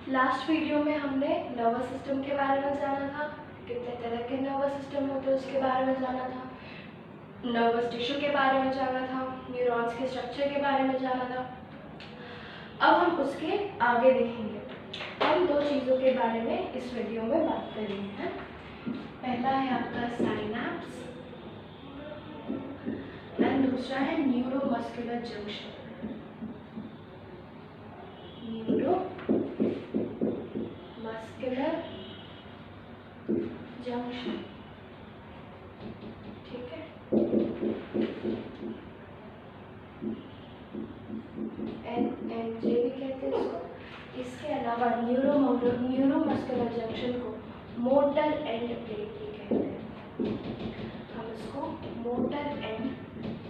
Last video में हमने nervous system के बारे में जाना था, कितने तरह के नर्वस सिस्टम होते हैं उसके बारे में जाना था, नर्वस टिश्यू के बारे में जाना था, न्यूरॉन्स के स्ट्रक्चर के बारे में जाना था। अब हम उसके आगे देखेंगे। हम दो चीज़ों के बारे में इस वीडियो में बात करेंगे। पहला है आपका साइनैप्स एंड दूसरा है न्यूरोमस्कुलर जंक्शन। न्यूरोमस्कुलर जंक्शन, ठीक है। NMJ भी कहते हैं इसको। इसके अलावा न्यूरोमस्कुलर जंक्शन को मोटर एंड प्लेट भी कहते हैं। हम इसको मोटर एंड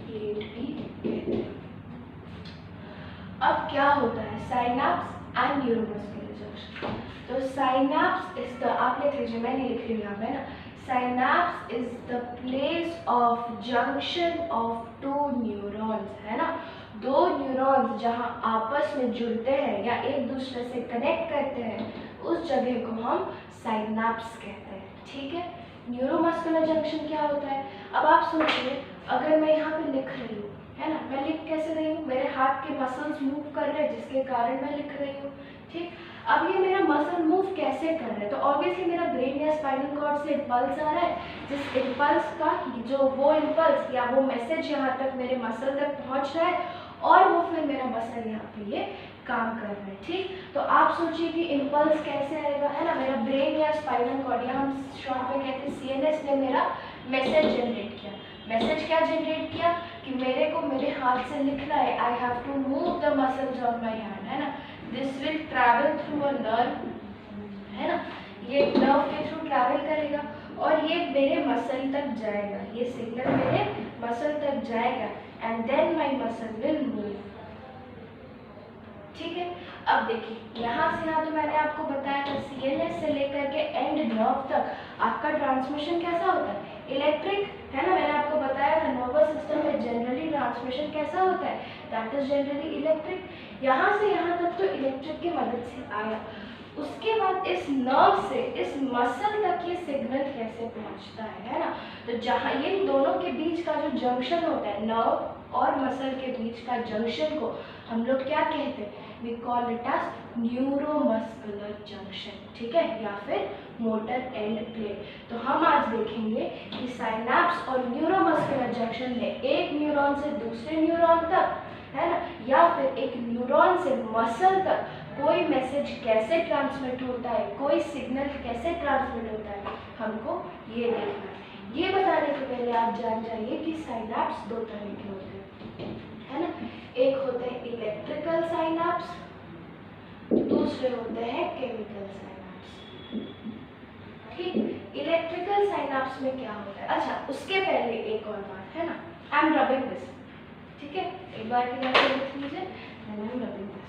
प्लेट भी कहते हैं। अब क्या होता है साइनैप्स एंड न्यूरोमस्कुलर जंक्शन? तो साइनैप्स इज द, आप लिख लीजिए, मैं नहीं लिख रही हूँ यहाँ पे ना। Synapse is the place of junction of to neurons, है ना। दो न्यूरॉन्स जहाँ आपस में जुड़ते हैं या एक दूसरे से कनेक्ट करते हैं, उस जगह को हम साइनैप्स कहते हैं, ठीक है। न्यूरोमस्कुलर जंक्शन क्या होता है? अब आप सोचिए, अगर मैं यहाँ पे लिख रही हूँ, है ना, मैं लिख कैसे रही हूँ? मेरे हाथ के मसल्स मूव कर रहे हैं जिसके कारण मैं लिख रही हूँ, ठीक। अब ये मेरा मसल मूव कैसे कर रहा है? तो ऑब्वियसली मेरा ब्रेन या स्पाइनल कॉर्ड से इम्पल्स आ रहा है, जिस इम्पल्स का जो वो इम्पल्स या वो मैसेज यहाँ तक मेरे मसल तक पहुँच रहा है और वो फिर मेरा मसल यहाँ पे ये काम कर रहा है, ठीक। तो आप सोचिए कि इम्पल्स कैसे आएगा, है ना। मेरा ब्रेन या स्पाइनल कॉर्ड या हम शॉर्ट में कहते हैं CNS ने मेरा मैसेज जनरेट किया। मैसेज क्या जनरेट किया कि मेरे को मेरे हाथ से लिखना है, I have to move the muscles of my hand, है ना। This will travel through a nerve, है ना। ये नर्व के थ्रू ट्रैवल करेगा और ये मेरे मसल तक जाएगा, ये सिग्नल मेरे मसल तक जाएगा and then my muscle will move, ठीक है। अब देखिए, यहाँ से यहाँ तो मैंने आपको बताया था CNS से लेकर के एंड नर्व तक आपका ट्रांसमिशन कैसा होता है? इलेक्ट्रिक, है ना। मैंने आपको बताया था नर्वस सिस्टम में जनरली ट्रांसमिशन कैसा होता है? That is generally electric. यहाँ से यहाँ तक तो इलेक्ट्रिक की मदद से आया। उसके बाद इस नर्व से इस मसल तक ये सिग्नल कैसे पहुंचता है ना। तो जहाँ ये दोनों के बीच का जो जंक्शन होता है, नर्व और मसल के बीच का जंक्शन को हम लोग क्या कहते हैं? We call it as neuromuscular junction, ठीक है, या फिर मोटर एंड प्लेट। तो हम आज देखेंगे कि साइनैप्स और न्यूरोमस्कुलर जंक्शन में एक न्यूरॉन से दूसरे न्यूरॉन तक, है ना, या फिर एक न्यूरॉन से मसल तक कोई मैसेज कैसे ट्रांसमिट होता है, कोई सिग्नल कैसे ट्रांसमिट होता है, हमको ये देखना है। ये बताने से पहले आप जान जाइए कि साइनैप्स दो तरह के होते हैं, है ना। एक होते हैं इलेक्ट्रिकल साइनैप्स, दूसरे होते हैं केमिकल साइनैप्स, ठीक। इलेक्ट्रिकल साइनैप्स में क्या होता है? अच्छा, उसके पहले एक और बात, है ना, आई एम रबिंग दिस, ठीक है। एक बार के लिए लिख लीजिए, I am rubbing this.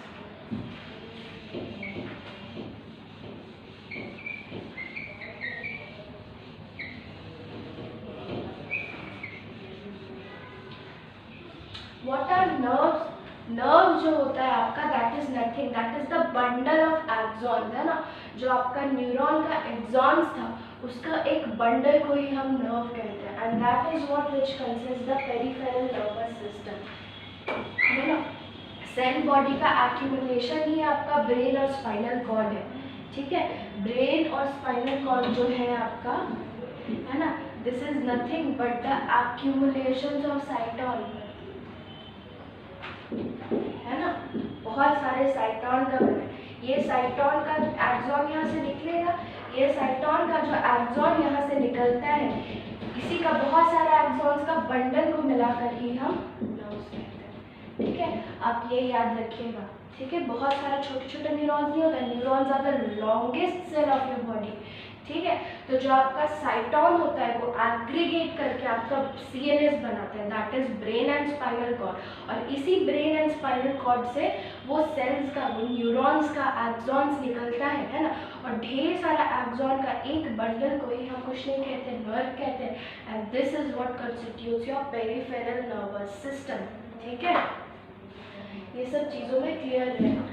What are nerves? Nerve जो होता है आपका, that is nothing, that is the bundle of axons, है ना। जो आपका न्यूरॉन का एक्सॉन्स था, उसका एक बंडल को ही हम नर्व कहते हैं and that is what which consist the peripheral nervous system, है ना। सेल बॉडी का एक्यूमुलेशन ही आपका ब्रेन और स्पाइनल कॉर्ड है, ठीक है। ब्रेन और स्पाइनल कॉर्ड जो है आपका, है ना, this is nothing but the accumulation of cyton, है ना। बहुत सारे साइटॉन का बना है। ये साइटॉन का एक्सॉन यहाँ से निकलेगा, ये साइटॉन का जो एक्सॉन यहाँ से निकलता है, इसी का बहुत सारा एक्सॉन्स का बंडल को मिलाकर ही हम नर्व्स कहते हैं, ठीक है, आप ये याद रखिएगा। ठीक है, बहुत सारा छोटे छोटे न्यूरॉन्स नहीं होता, neurons are the longest cell of your body. ठीक है, तो जो आपका साइटॉन होता है वो एग्रीगेट करके आपका CNS बनाता है, that is brain and spinal cord. और इसी ब्रेन एंड स्पाइनल कॉर्ड से वो सेल्स का, वो न्यूरॉन्स का एक्सॉन्स निकलता है ना। और ढेर सारा एक्सॉन का एक बंडल को ही हम कुछ नहीं कहते, नर्व कहते हैं। And this is what constitutes your peripheral nervous system. ठीक है, ये सब चीज़ों में क्लियर रहेगा।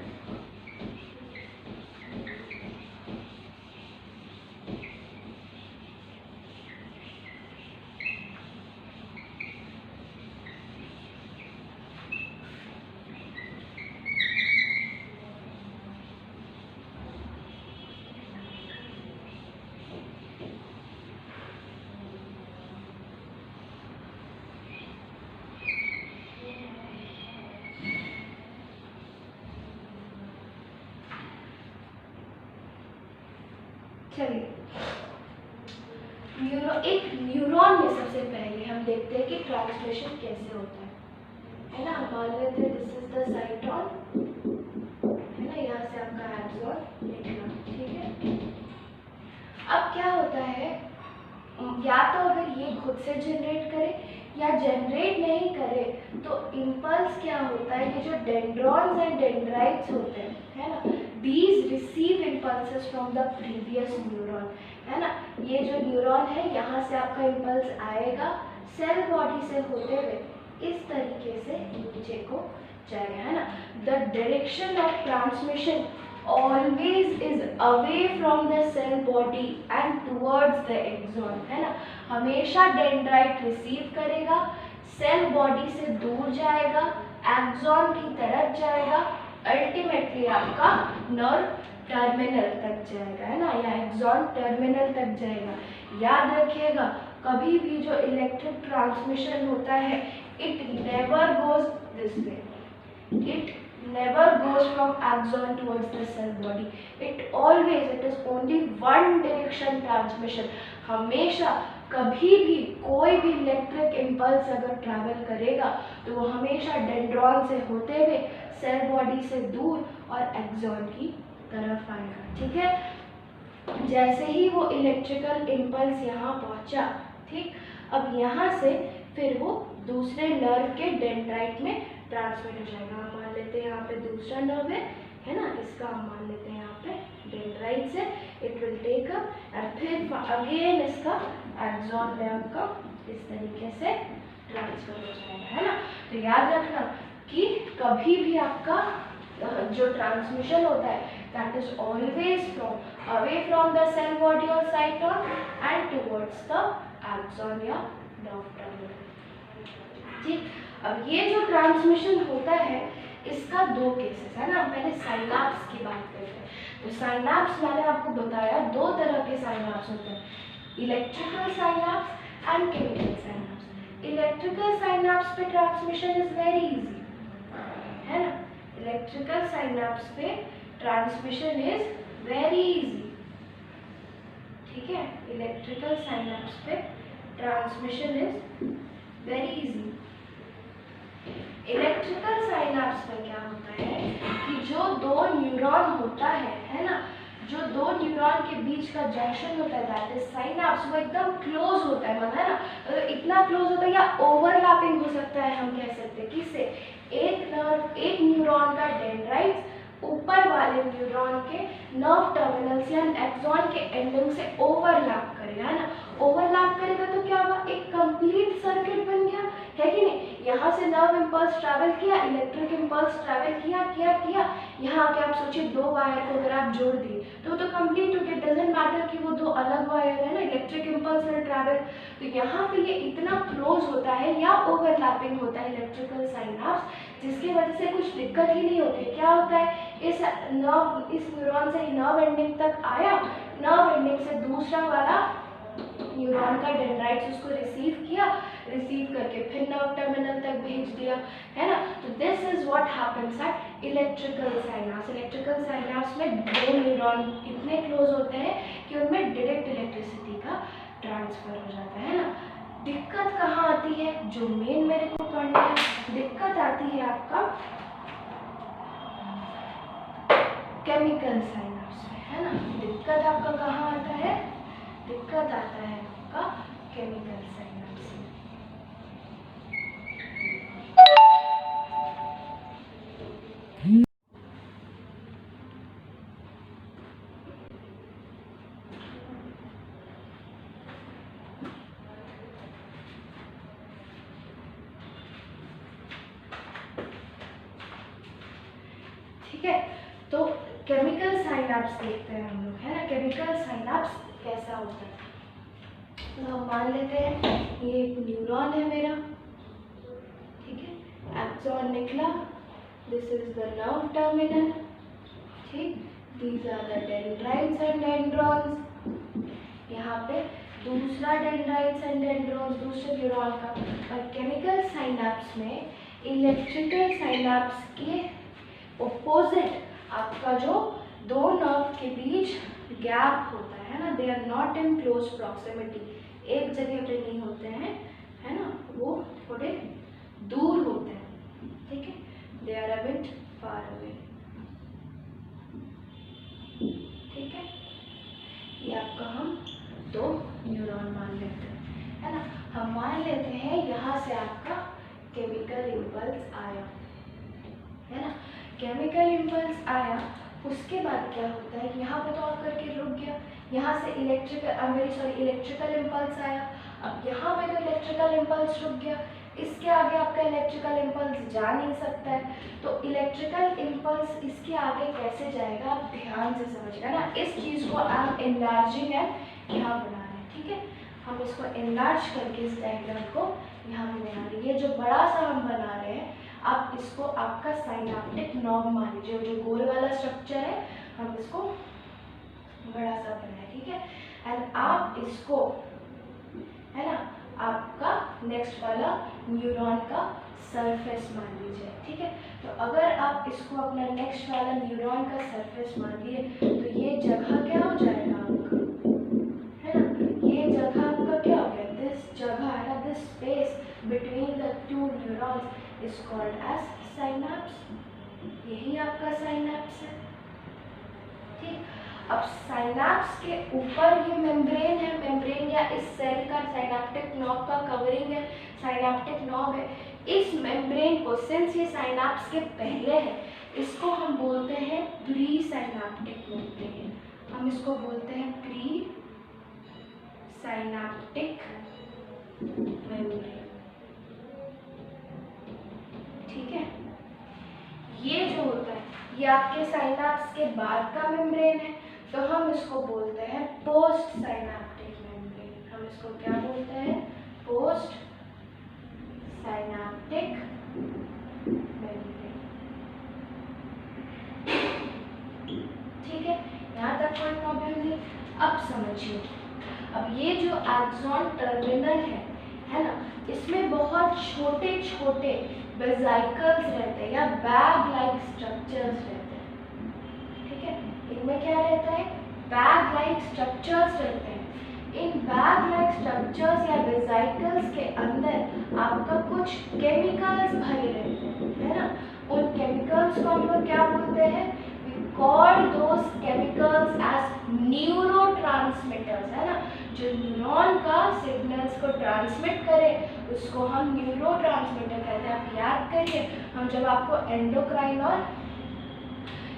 चलिए, एक न्यूरॉन में सबसे पहले हम देखते हैं कि ट्रांसमिशन कैसे होता है ना। हम मान लेते हैं दिस इज द साइटॉन, है ना, यहाँ से आपका एक्सॉन निकला। ठीक है, अब क्या होता है, या तो अगर ये खुद से जनरेट करे या जनरेट नहीं करे तो इम्पल्स क्या होता है, ये जो डेंड्रॉन्स एंड डेंड्राइट्स होते हैं, है ना, these receive impulses from the previous neuron, है ना। ये जो न्यूरॉन है यहाँ से आपका इम्पल्स आएगा, सेल बॉडी से होते हुए इस तरीके से नीचे को जाएगा, है ना। The direction of transmission always is away from the cell body and towards the axon, है ना। हमेशा डेंड्राइट रिसीव करेगा, सेल बॉडी से दूर जाएगा, एक्सॉन की तरफ जाएगा, अल्टीमेटली आपका नर्व टर्मिनल तक जाएगा, है ना, या एक्सॉन टर्मिनल तक जाएगा। याद रखिएगा, कभी भी जो इलेक्ट्रिक ट्रांसमिशन होता है, it never goes this way, it never goes from axon towards the cell body, it is only one direction transmission। हमेशा कभी भी कोई भी इलेक्ट्रिक इम्पल्स अगर ट्रैवल करेगा तो वो हमेशा डेंड्रॉन से होते हुए सेल बॉडी से दूर और एक्सॉन की तरफ आएगा। ठीक है, जैसे ही वो इलेक्ट्रिकल इम्पल्स यहाँ पहुँचा, ठीक, अब यहाँ से फिर वो दूसरे नर्व के डेंड्राइट में ट्रांसमिट हो जाएगा। हम मान लेते हैं यहाँ पे दूसरा नर्व है ना, इसका हम मान लेते हैं यहाँ पे डेंड्राइट से, it will take up and फिर अगेन इसका एक्सॉन में आपका इस तरीके से ट्रांसफर हो जाएगा, है ना। तो याद रखना कि कभी भी आपका जो ट्रांसमिशन होता है that is always from away from the cell body और cyton and towards the axon या नर्व टर्मिनल। ठीक, अब ये जो ट्रांसमिशन होता है इसका दो केसेस है ना। पहले साइनाप्स की बात करते हैं। तो साइनाप्स मैंने आपको बताया दो तरह के साइनाप्स होते हैं, electrical synapse and chemical synapse. Electrical synapse पे ट्रांसमिशन इज वेरी इजी, है ना। इलेक्ट्रिकल साइनाप्स पे ट्रांसमिशन इज वेरी इजी। ठीक है, इलेक्ट्रिकल साइनाप्स पे transmission is very easy. Electrical synapse में क्या होता है कि जो दो न्यूरॉन होता है ना, जो दो न्यूरॉन के बीच का जंक्शन होता है दैट इज साइनाप्स, वो एकदम क्लोज होता है, मतलब है ना, तो इतना क्लोज होता है या ओवरलैपिंग हो सकता है, हम कह सकते हैं किससे, एक न्यूरॉन का डेंड्राइट्स ऊपर वाले न्यूरॉन के नर्व टर्मिनल से एक्सॉन के एंडिंग से ओवरलैप करेगा, है ना। ओवरलैप करेगा तो क्या होगा, एक कंप्लीट सर्किट बन गया, है कि नहीं। यहाँ से नर्व इम्पल्स ट्रैवल किया, इलेक्ट्रिक इम्पल्स ट्रैवल किया, यहाँ आके आप सोचिए दो वायर को अगर आप जोड़ दिए तो कंप्लीट हो गया। डजेंट मैटर कि वो दो अलग वायर है ना, इलेक्ट्रिक इम्पल्स में ट्रैवल, तो यहाँ पे ये इतना क्लोज होता है या ओवरलैपिंग होता है इलेक्ट्रिकल साइनाप्स, जिसकी वजह से कुछ दिक्कत ही नहीं होती। क्या होता है, इस न्यूरॉन से नर्व एंडिंग तक आया, नर्व एंडिंग से दूसरा वाला न्यूरॉन का डेंड्राइट्स उसको रिसीव किया, रिसीव करके फिर नर्व टर्मिनल तक भेज दिया, है ना। तो this is what happens at electrical synapse. Electrical synapse में दो न्यूरॉन इतने क्लोज होते हैं कि उनमें डायरेक्ट इलेक्ट्रिसिटी का ट्रांसफर हो जाता है ना। दिक्कत कहाँ आती है, जो मेन मेरे को पढ़ना है, दिक्कत आती है आपका केमिकल साइनाप्स में, है ना। दिक्कत आपका कहाँ आता है, दिक्कत आता है आपका केमिकल साइनाप्स में। ठीक है, तो केमिकल साइनाप्स देखते हैं हम लोग, है ना। केमिकल साइनाप्स कैसा होता है, तो हम मान लेते हैं ये एक न्यूरॉन है मेरा, ठीक है। एक्सॉन निकला, this is the nerve terminal, ठीक। These are the dendrites and dendrons. यहाँ पे दूसरा डेंड्राइट्स एंड डेंड्रॉन्स दूसरे न्यूरॉन का। और केमिकल साइनाप्स में इलेक्ट्रिकल साइनाप्स के ऑपोजिट आपका जो दो नर्व के बीच गैप होता है ना, they are not in close proximity, एक जगह पे नहीं होते हैं, है ना, वो थोड़े दूर होते हैं, ठीक है, they are a bit far away, ठीक है। ये आपका हम दो न्यूरॉन मान लेते हैं, है ना। हम मान लेते हैं यहाँ से आपका केमिकल इम्पल्स आया, है ना। केमिकल इम्पल्स आया, उसके बाद क्या होता है, यहाँ पे तो आप करके रुक गया, यहाँ से इलेक्ट्रिकल इम्पल्स आया, अब यहाँ पे तो इलेक्ट्रिकल इम्पल्स रुक गया, इसके आगे आपका इलेक्ट्रिकल इम्पल्स जा नहीं सकता है, तो इलेक्ट्रिकल इम्पल्स इसके आगे कैसे जाएगा आप ध्यान से समझिएगा ना। इस चीज़ को आप एनलार्जिंग है यहाँ बना रहे हैं, ठीक है। हम इसको एनलार्ज करके इस डायग्राम को यहाँ पे बना रहे हैं, ये जो बड़ा सा हम बना रहे हैं, आप इसको आपका साइनाप्टिक नॉब मान लीजिए, जो गोल वाला स्ट्रक्चर है हम इसको बड़ा सा बनाए, ठीक है। एंड आप इसको, है ना, आपका नेक्स्ट वाला न्यूरॉन का सरफेस मान लीजिए, ठीक है। तो अगर आप इसको अपना नेक्स्ट वाला न्यूरॉन का सरफेस मान लिए, तो ये जगह क्या हो जाएगा आपका, है ना, ये जगह आपका क्या हो गया, दिस जगह है ना, this space between the two neurons is called as synapse, यही आपका साइनाप्स है, ठीक। अब साइनाप्स के ऊपर ये मेम्ब्रेन है, मेम्ब्रेन या इस सेल का साइनाप्टिक नॉब का कवरिंग है, साइनाप्टिक नॉब है। इस मेम्ब्रेन को, सिंस ये साइनाप्स के पहले है, इसको हम बोलते हैं प्री साइनाप्टिक मेम्ब्रेन, हम इसको बोलते हैं प्री साइनाप्टिक मेम्ब्रेन, ठीक है। ये जो होता है ये आपके साइनाप्स के बाद का मेम्ब्रेन है, तो हम इसको बोलते हैं पोस्ट साइनाप्टिक मेम्ब्रेन, हम इसको क्या बोलते हैं, पोस्ट साइनाप्टिक मेम्ब्रेन, ठीक है। यहाँ तक कोई प्रॉब्लम नहीं। अब समझिए, अब ये जो एक्सॉन टर्मिनल है ना, इसमें बहुत छोटे छोटे वेसिकल्स रहते हैं या बैग लाइक स्ट्रक्चर्स रहते हैं, ठीक है। इनमें क्या रहता है, बैग लाइक स्ट्रक्चर्स रहते हैं। इन बैग लाइक स्ट्रक्चर्स या वेसिकल्स के अंदर आपका कुछ केमिकल्स भरे रहते हैं, है ना। उन केमिकल्स को हम लोग क्या बोलते हैं, we call those chemicals as neurotransmitters, है ना। जो न्यूरॉन का सिग्नल्स को ट्रांसमिट करे उसको हम न्यूरोट्रांसमीटर कहते हैं। आप याद करिए, हम जब आपको एंडोक्राइन और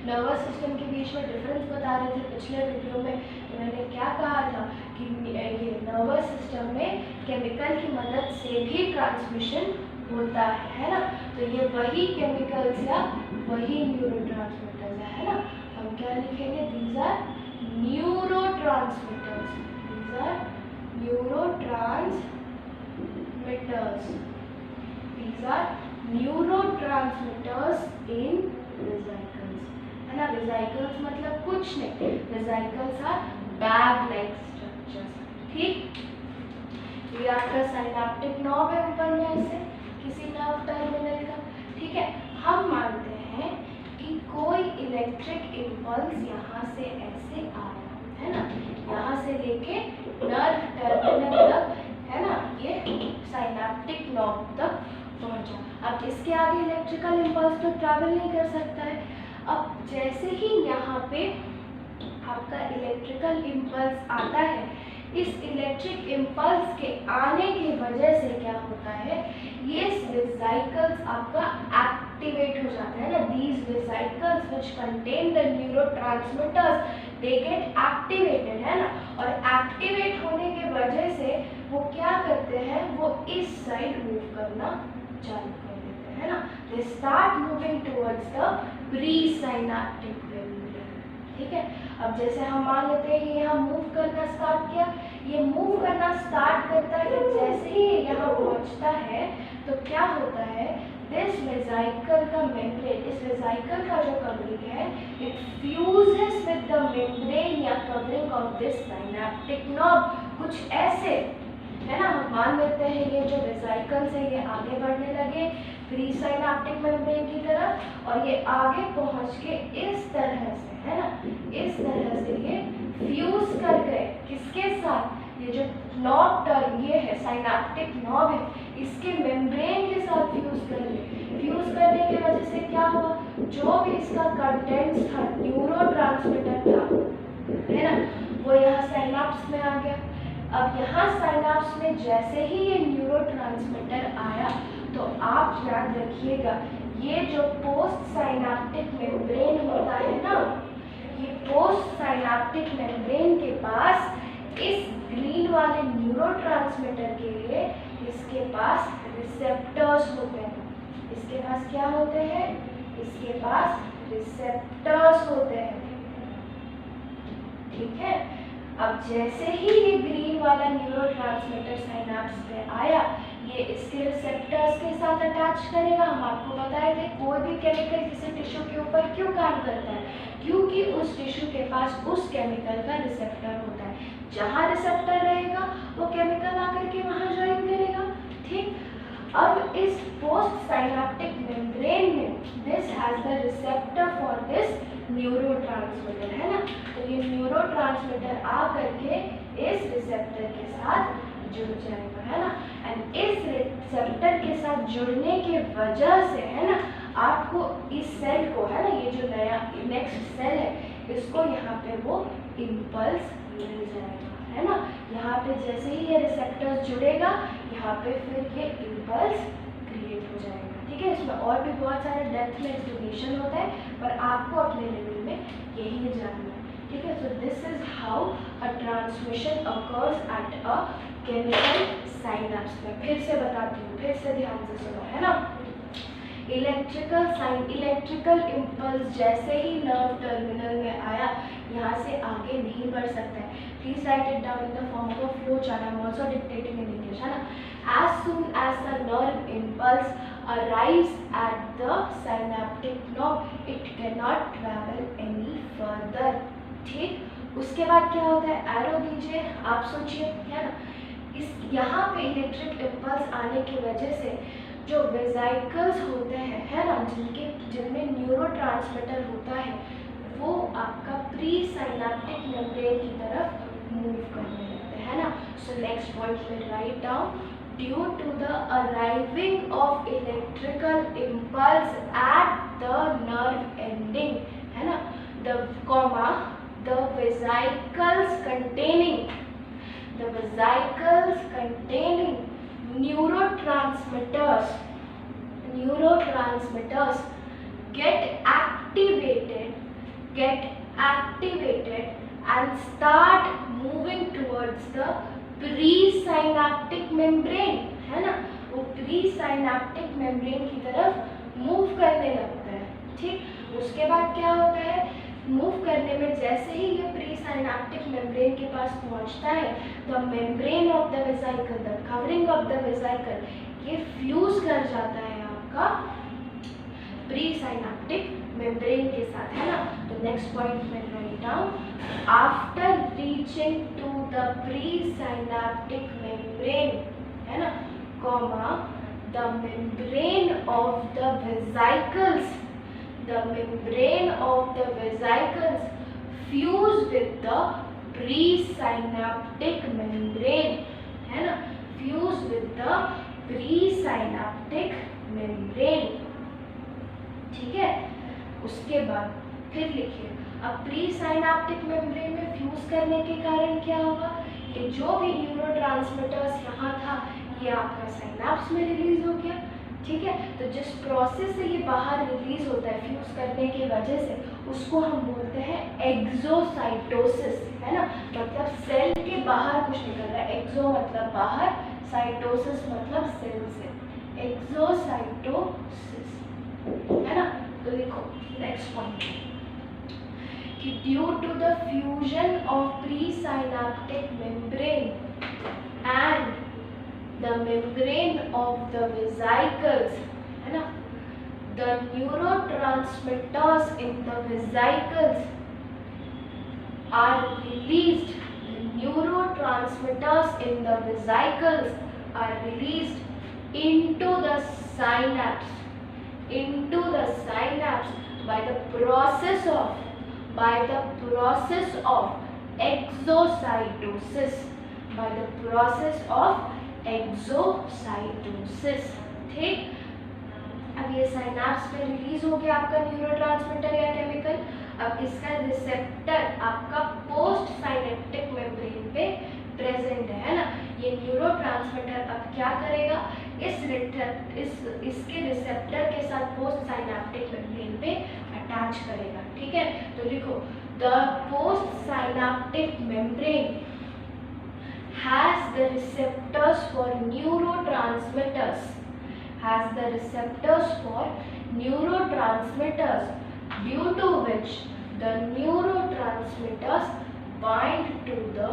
नर्वस सिस्टम के बीच में डिफरेंस बता रहे थे पिछले वीडियो में, तो मैंने क्या कहा था कि ये नर्वस सिस्टम में केमिकल की मदद से भी ट्रांसमिशन होता है ना। तो ये वही केमिकल्स या वही न्यूरोट्रांसमीटर्स है ना। हम क्या लिखेंगे, these are neurotransmitters, these are neurotransmitters, these are neurotransmitters in vesicles, है ना। वेसिकल्स मतलब कुछ नहीं, vesicles are bag like structures, ठीक। ये आपका साइनाप्टिक नॉब है ऊपर में ऐसे किसी नर्व टर्मिनल का, ठीक है। हम मानते हैं कि कोई इलेक्ट्रिक इम्पल्स यहाँ से ऐसे आया, है ना, यहाँ से लेके नर्व टर्मिनल तक, है ना, ये अब इसके आगे इलेक्ट्रिकल इम्पल्स तो ट्रैवल नहीं कर सकता है। अब जैसे ही यहाँ पे आपका इलेक्ट्रिकल इम्पल्स आता है, इस इलेक्ट्रिक इम्पल्स के आने की वजह से क्या होता है, ये वेसिकल्स आपका एक्टिवेट हो जाते हैं ना। These vesicles which contain the neurotransmitters they get activated, है ना। और एक्टिवेट होने के वजह से वो क्या करते हैं, वो इस साइड मूव करना चालू कर देते हैं, है ना। They start moving towards the pre synaptic membrane, ठीक है। अब जैसे हम मान लेते हैं ये यहाँ मूव करना स्टार्ट किया, ये मूव करना स्टार्ट करता है, जैसे ही ये यहाँ पहुँचता है तो क्या होता है, दिस वेसिकल का मेम्ब्रेन, इस वेसिकल का जो कवरिंग है, it fuses with the membrane या covering of this synaptic knob. कुछ ऐसे, है ना, हम मान लेते हैं ये जो वेसिकल्स है ये आगे बढ़ने लगे प्री साइनेप्टिक मेम्ब्रेन की तरफ, और ये आगे पहुंच के इस तरह से, है ना, इस तरह से ये फ्यूज कर गए किसके साथ, ये जो नॉब टर्म ये है साइनेप्टिक नॉब है, इसके मेम्ब्रेन के साथ फ्यूज कर गए। फ्यूज करने की वजह से क्या हुआ, जो भी इसका कंटेंट्स था, न्यूरोट्रांसमीटर था, है ना, वो यहाँ साइनाप्स में आ गया। अब यहाँ साइनाप्स में जैसे ही ये न्यूरोट्रांसमीटर आया तो आप याद रखिएगा, ये जो पोस्ट साइनेप्टिक मेम्ब्रेन होता है ना, ये पोस्ट साइनेप्टिक मेम्ब्रेन के पास इस ग्रीन वाले न्यूरोट्रांसमीटर के लिए इसके पास रिसेप्टर्स होते हैं। इसके पास क्या होते हैं, इसके पास रिसेप्टर्स होते हैं, ठीक है। अब जैसे ही ये ग्रीन वाला न्यूरोट्रांसमीटर साइनाप्स पे आया, ये इसके रिसेप्टर्स के साथ अटैच करेगा। हम आपको बताए थे कोई भी केमिकल किसी टिश्यू के ऊपर क्यों काम करता है, क्योंकि उस टिश्यू के पास उस केमिकल का रिसेप्टर होता है। जहाँ रिसेप्टर रहेगा वो केमिकल आकर के वहाँ ज्वाइन करेगा, ठीक। अब इस पोस्ट साइनेप्टिक मेम्ब्रेन में this has the receptor for this neurotransmitter, है ना। तो ये न्यूरोट्रांसमीटर आ करके इस रिसेप्टर के साथ जुड़ जाएगा, है ना। एंड इस रिसेप्टर के साथ जुड़ने के वजह से, है ना, आपको इस सेल को, है ना, ये जो नया नेक्स्ट सेल है, इसको यहाँ पे वो इम्पल्स मिल जाएगा, है ना। यहाँ पे जैसे ही ये रिसेप्टर्स जुड़ेगा, यहाँ पे फिर ये इम्पल्स क्रिएट हो जाएगा, ठीक है। इसमें और भी बहुत सारे डेप्थ में एक्सप्लेनेशन होता है, पर आपको अपने लेवल में यही जानना है, ठीक है। So this is how a transmission occurs at a chemical synapse में। फिर से बताती हूँ, फिर से ध्यान से सुनो, है ना। इलेक्ट्रिकल इम्पल्स जैसे ही नर्व टर्मिनल में आया, यहाँ से आगे नहीं बढ़ सकता है। Please right it down in the form of a flow chart. I am also dictating in English, है ना। As soon as the nerve impulse arrives at the synaptic knob, it cannot travel any further, ठीक। उसके बाद क्या होता है, arrow दीजिए, आप सोचिए, है ना। इस यहाँ पे इलेक्ट्रिक इम्पल्स आने की वजह से जो वेसिकल्स होते हैं, है ना, जिनमें न्यूरोट्रांसमीटर होता है, वो आपका प्री साइनेप्टिक मेम्ब्रेन की तरफ मूव करने लगते हैं, है ना। सो नेक्स्ट पॉइंट में right down, due to the arriving of electrical impulse at the nerve ending, है ना, the vesicles containing neurotransmitters get activated and start moving towards the pre-synaptic membrane, है ना, वो प्री-साइनेप्टिक मेम्ब्रेन की तरफ move करने लगता है, ठीक। उसके बाद क्या होता है, मूव करने में जैसे ही ये प्री-साइनेप्टिक मेम्ब्रेन के पास पहुंचता है, the membrane of the vesicle, the covering of the vesicle, ये फ्यूज कर जाता है आपका प्री-साइनेप्टिक मेम्ब्रेन के साथ, है ना। तो नेक्स्ट पॉइंट में right down, after reaching to the pre-synaptic membrane, है ना, comma, the membrane of the vesicles fuse with the pre-synaptic membrane, है ना, fuse with the pre-synaptic membrane, ठीक है। उसके बाद फिर लिखिए, अब प्री साइनाप्टिक मेम्ब्रेन में फ्यूज करने के कारण क्या होगा, ये जो भी न्यूरोट्रांसमीटर्स यहाँ था ये आपका साइनाप्स में रिलीज हो गया, ठीक है। तो जिस प्रोसेस से ये बाहर रिलीज होता है फ्यूज करने की वजह से, उसको हम बोलते हैं एक्सोसाइटोसिस, है ना। मतलब सेल के बाहर कुछ निकल रहा है, एक्सो मतलब बाहर, साइटोसिस मतलब सेल से, एक्सोसाइटोसिस, है ना। तो देखो नेक्स्ट पॉइंट कि due to the fusion of pre synaptic membrane and the membrane of the vesicles, है ना, the neurotransmitters in the vesicles are released, the neurotransmitters in the vesicles are released into the synapse, by the process of exocytosis, exocytosis, ठीक। अब ये synapse में release हो गया आपका neurotransmitter या केमिकल। अब इसका रिसेप्टर आपका पोस्ट साइनेप्टिक मेम्ब्रेन पे प्रेजेंट है ना। ये न्यूरोट्रांसमीटर अब क्या करेगा, इसके रिसेप्टर के साथ पोस्ट साइनेप्टिक मेम्ब्रेन पे अटैच करेगा, ठीक है। तो लिखो, the post synaptic membrane has the receptors for neurotransmitters, due to which the neurotransmitters bind to the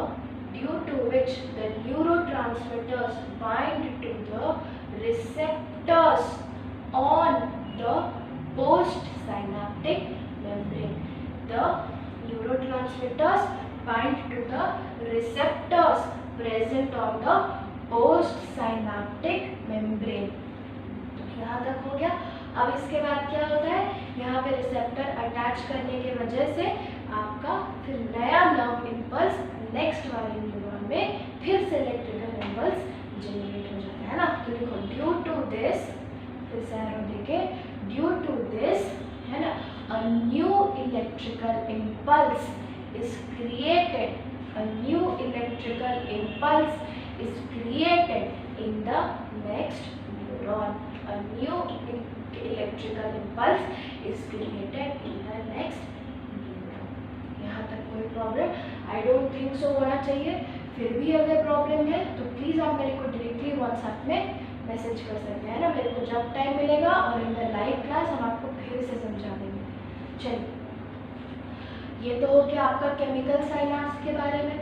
receptors on the postsynaptic membrane. The neurotransmitters bind to the receptors present on the postsynaptic membrane. यहाँ तक हो गया। अब इसके बाद क्या होता है, यहाँ पे रिसेप्टर अटैच करने की वजह से आपका फिर नया नर्व इम्पल्स नेक्स्ट वाले न्यूरॉन में फिर से इलेक्ट्रिकल इम्पल्स जनरेट हो जाता है ना। तो देखो, ड्यू टू दिस, फिर से एरो देके, ड्यू टू दिस, है ना, a new electrical impulse is created, a new electrical impulse is created in the next neuron, a new electrical impulse is created in the next neuron. यहाँ तक कोई problem I don't think so होना चाहिए। फिर भी अगर problem है तो प्लीज़ आप मेरे को डायरेक्टली व्हाट्सएप में मैसेज कर सकते हैं ना। मेरे को जब टाइम मिलेगा और इन द लाइव क्लास हम आपको फिर से समझा देंगे। चलिए, ये तो हो गया आपका केमिकल साइनाप्स के बारे में।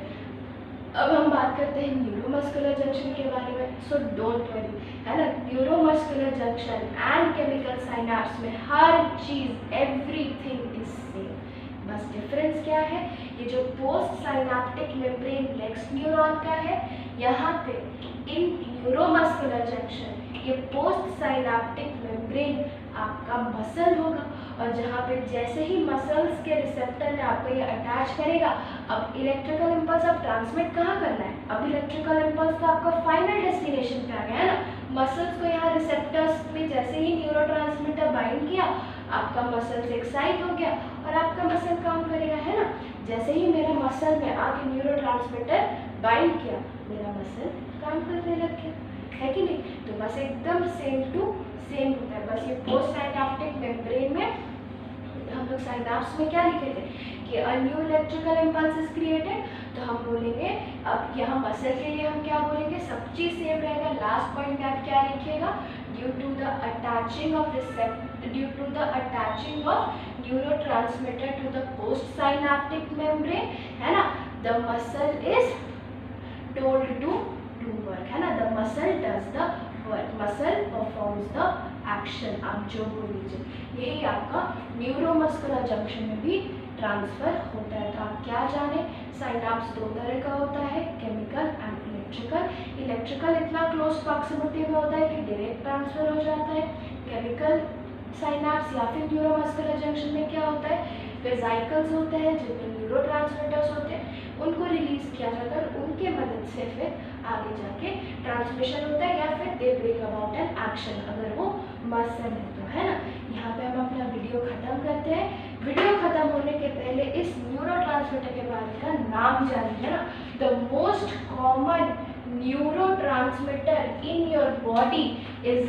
अब हम बात करते हैं न्यूरोमस्कुलर जंक्शन के बारे में। सो डोंट वरी, है ना, neuromuscular junction and chemical synapse में हर चीज़, एवरीथिंग इज सेम। बस डिफरेंस क्या है, ये जो post synaptic membrane next neuron का है, यहाँ पे इन न्यूरोमस्कुलर जंक्शन ये पोस्ट साइनाप्टिक मेम्ब्रेन आपका मसल होगा, और जहाँ पे जैसे ही मसल्स के रिसेप्टर में आपको ये अटैच करेगा, अब इलेक्ट्रिकल इम्पल्स अब ट्रांसमिट कहाँ करना है, अब इलेक्ट्रिकल इम्पल्स तो आपका फाइनल डेस्टिनेशन पे आ गया है ना। मसल्स को यहाँ रिसेप्टर्स में जैसे ही न्यूरोट्रांसमीटर बाइंड किया, आपका मसल्स एक्साइट हो गया और आपका मसल काम करेगा, है ना। जैसे ही मेरा मसल में आके न्यूरोट्रांसमीटर बाइंड किया, मेरा मसल काम करने लग गया, है कि नहीं। तो बस एकदम सेम टू सेम होता है। बस ये पोस्ट साइनाप्टिक मेम्ब्रेन में हम लोग साइनाप्स में क्या लिखे थे कि a new electrical impulse is created, तो हम बोलेंगे अब यहाँ मसल के लिए हम क्या बोलेंगे, सब चीज़ सेम रहेगा। लास्ट पॉइंट में आप क्या लिखिएगा, due to the attaching of neurotransmitter to the post synaptic membrane, है ना, the muscle is told to do work, है ना, the muscle does the work, muscle performs the action. आप जो बोल लीजिए, यही आपका न्यूरोमस्कुलर जंक्शन में भी ट्रांसफर होता है। तो आप क्या जाने, साइनाप्स दो तरह का होता है, केमिकल एंड इलेक्ट्रिकल। इलेक्ट्रिकल इतना क्लोज प्रॉक्सिमिटी में होता है कि डायरेक्ट ट्रांसफर हो जाता है। केमिकल साइनाप्स या फिर न्यूरोमस्कुलर जंक्शन में क्या होता है, वेसिकल्स होते हैं जिनमें न्यूरोट्रांसमीटर्स होते हैं, उनको रिलीज किया जाता है और उनके मदद से फिर आगे जाके ट्रांसमिशन होता है या फिर they bring about an action, अगर वो मसल है। तो है ना, यहाँ पे हम अपना वीडियो ख़त्म करते हैं। वीडियो ख़त्म होने के पहले इस न्यूरोट्रांसमीटर के बारे का नाम जानिए ना। The most common neurotransmitter in your body is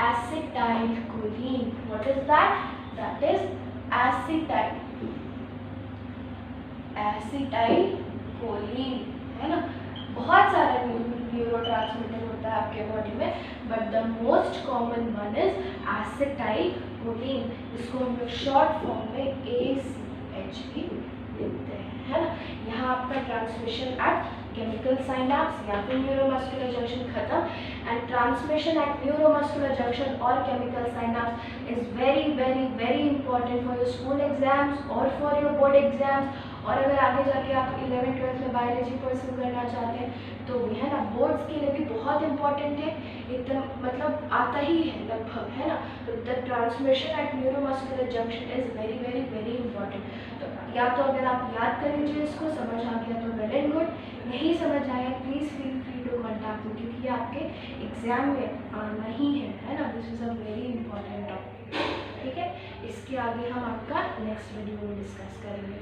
acetylcholine. What is that? That is acetylcholine, है ना। बहुत सारा न्यूरोट्रांसमीटर होता है आपके बॉडी में, but the most common one is acetylcholine, जिसको हम लोग शॉर्ट फॉर्म में ACH भी लिखते हैं, है ना। यहाँ आपका ट्रांसमिशन एट केमिकल साइनेप्स या फिर न्यूरोमस्कुलर जंक्शन खत्म। And transmission at neuromuscular junction और chemical synapse is very very very important for your school exams और फॉर योर बोर्ड एग्जाम्स। और अगर आगे जाके आप 11th-12th में बायोलॉजी परस्यू करना चाहते हैं तो भी, है ना, बोर्ड्स के लिए भी बहुत इंपॉर्टेंट है, एकदम मतलब आता ही है लगभग, है ना। तो the transmission at neuromuscular junction is very very very important. तो या तो अगर आप याद कर लीजिए, इसको समझ आ गया तो वेल एंड गुड, नहीं समझ आया please feel free to contact me, क्योंकि ये आपके एग्जाम में आना ही है ना। This is a very important topic, ठीक है। इसके आगे हम आपका नेक्स्ट वीडियो में डिस्कस करेंगे।